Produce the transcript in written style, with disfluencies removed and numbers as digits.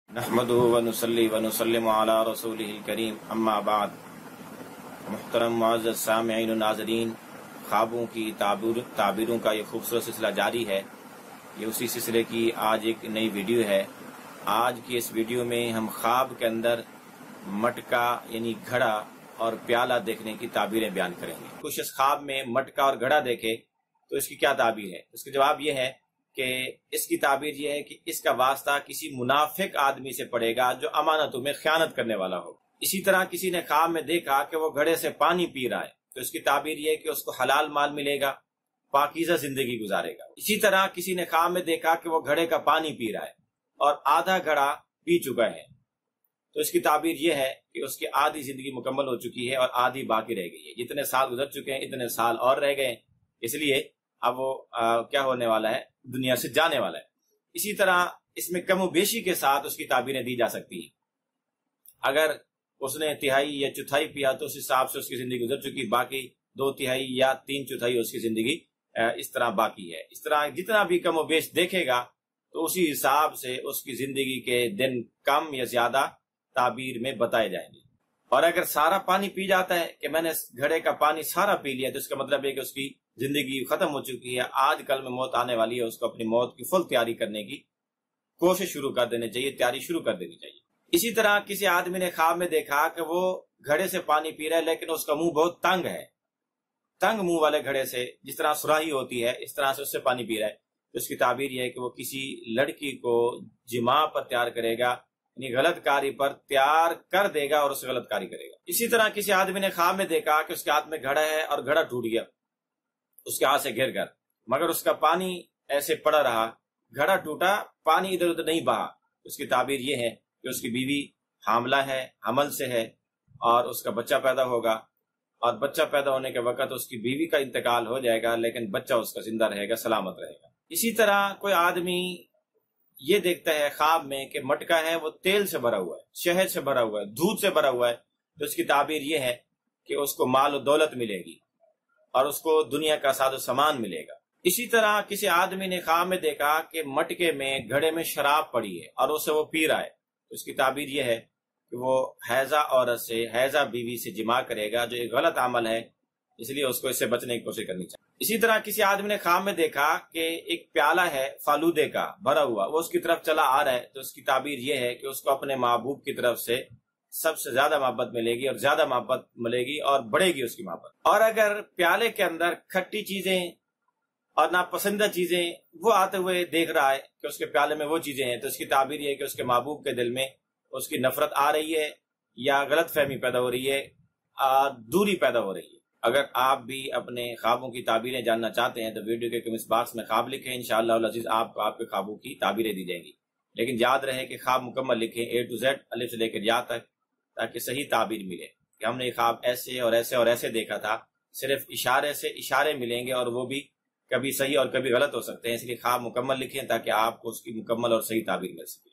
نحمده ونصلي ونسلم على رسوله الكريم اما بعد. محترم معزز سامعین و ناظرین، خوابوں کی تعبیروں کا یہ خوبصورت سلسلہ جاری ہے. یہ اسی سلسلے کی آج ایک نئی ویڈیو ہے. آج کی اس ویڈیو میں ہم خواب کے اندر مٹکا یعنی گھڑا اور پیالہ دیکھنے کی تعبیریں بیان کریں گے. کچھ اس خواب میں مٹکا اور گھڑا دیکھے تو اس کی کیا تعبیر ہے؟ اس کا جواب یہ ہے کہ اس کی تعبیر یہ ہے کہ اس کا واسطہ کسی منافق آدمی سے پڑے گا جو امانتوں میں خیانت کرنے والا ہو. اسی طرح کسی نے خواب میں دیکھا کہ وہ گھڑے سے پانی پی رہا ہے تو اس کی تعبیر یہ ہے کہ اس کو حلال مال ملے گا، پاکیزہ زندگی گزارے گا. اسی طرح کسی نے خواب میں دیکھا کہ وہ گھڑے کا پانی پی رہا ہے اور آدھا گھڑا پی چکا ہے تو اس کی تعبیر یہ ہے کہ اس کی آدھی زندگی مکمل ہو چکی ہے اور آدھی باقی رہ گئی ہے. جتنے سال گزر چکے ہیں اتنے سال اور رہ گئے، اس لیے اب وہ کیا ہونے والا ہے، دنیا سے جانے والا ہے. اسی طرح اس میں کم و بیشی کے ساتھ اس کی تعبیریں دی جا سکتی ہیں. اگر اس نے تہائی یا چوتھائی پیا تو اس حساب سے اس کی زندگی گزر چکی، باقی 2/3 یا 3/4 اس کی زندگی اس طرح باقی ہے. اس طرح جتنا بھی کم و بیش دیکھے گا تو اسی حساب سے اس کی زندگی کے دن کم یا زیادہ تعبیر میں بتائے جائیں گے. اور اگر سارا پانی پی جاتا ہے کہ میں نے گھڑے کا پانی سارا پی لیا تو اس کا مطلب ہے کہ اس کی زندگی ختم ہو چکی ہے، آج کل میں موت آنے والی ہے. اس کو اپنی موت کی فل تیاری کرنے کی کوشش شروع کر دینی چاہیے، تیاری شروع کر دینی چاہیے. اسی طرح کسی آدمی نے خواب میں دیکھا کہ وہ گھڑے سے پانی پی رہا ہے لیکن اس کا منہ بہت تنگ ہے، تنگ منہ والے گھڑے سے جس طرح سراہی ہوتی ہے اس طرح سے اس سے پانی پی رہا ہے تو اس کی تعبیر یہ ہے کہ وہ کسی لڑکی کو جماع پر تیار کرے گا، یعنی غلط کاری پر تیار کر دے گا اور اس سے غلط کاری کرے گا. اسی طرح کسی آدمی نے خواب میں دیکھا کہ اس کے ہاتھ میں گھڑا ہے اور گھڑا ٹوٹ گیا اس کے ہاتھ سے گر کر، مگر اس کا پانی ایسے پڑا رہا، گھڑا ٹوٹا، پانی ادھر ادھر نہیں بہا. اس کی تعبیر یہ ہے کہ اس کی بیوی حاملہ ہے، حمل سے ہے اور اس کا بچہ پیدا ہوگا اور بچہ پیدا ہونے کے وقت اس کی بیوی کا انتقال ہو جائے گا لیکن بچہ اس کا زندہ رہے گا، سلامت رہے گا. اسی طرح کوئی آدمی یہ دیکھتا ہے خواب میں کہ مٹکا ہے وہ تیل سے بھرا ہوا ہے، شہد سے بھرا ہوا ہے، دودھ سے بھرا ہوا ہے تو اس کی تعبیر یہ ہے کہ اس کو مال و دولت ملے گی اور اس کو دنیا کا ساز و سامان ملے گا. اسی طرح کسی آدمی نے خواب میں دیکھا کہ مٹکے میں گھڑے میں شراب پڑی ہے اور اسے وہ پی رہا ہے تو اس کی تعبیر یہ ہے کہ وہ حیضہ عورت سے، حیضہ بیوی سے جماع کرے گا جو ایک غلط عمل ہے، اس لیے اس کو اس سے بچنے کی کوشش کرنی چاہیے. اسی طرح کسی آدمی نے خواب میں دیکھا کہ ایک پیالہ ہے فالودے کا بھرا ہوا، وہ اس کی طرف چلا آ رہا ہے تو اس کی تعبیر یہ ہے کہ اس کو اپنے محبوب کی طرف سے سب سے زیادہ محبت ملے گی اور زیادہ محبت ملے گی اور بڑھے گی اس کی محبت. اور اگر پیالے کے اندر کھٹی چیزیں اور ناپسندیدہ چیزیں وہ آتے ہوئے دیکھ رہا ہے کہ اس کے پیالے میں وہ چیزیں ہیں تو اس کی تعبیر یہ ہے کہ اس کے محبوب کے دل میں اس کی نفرت آ رہی ہے یا غلط فہمی پیدا ہو رہی ہے، دوری پیدا ہو رہی ہے. اگر آپ بھی اپنے خوابوں کی تعبیریں جاننا چاہتے ہیں تو ویڈیو کے کمنٹ باکس میں خواب لکھیں، انشاءاللہ العزیز آپ کو آپ کے خوابوں کی تعبیریں دی جائیں گی. لیکن یاد رہے کہ خواب مکمل لکھیں، A to Z، الف سے لے کر یا تک، تاکہ صحیح تعبیر ملے کہ ہم نے یہ خواب ایسے اور ایسے اور ایسے دیکھا تھا. صرف اشارے سے اشارے ملیں گے اور وہ بھی کبھی صحیح اور کبھی غلط ہو سکتے ہیں، اس لیے خواب مکمل لکھیں تاکہ آپ کو اس کی مکمل اور صحیح تعبیر مل سکے.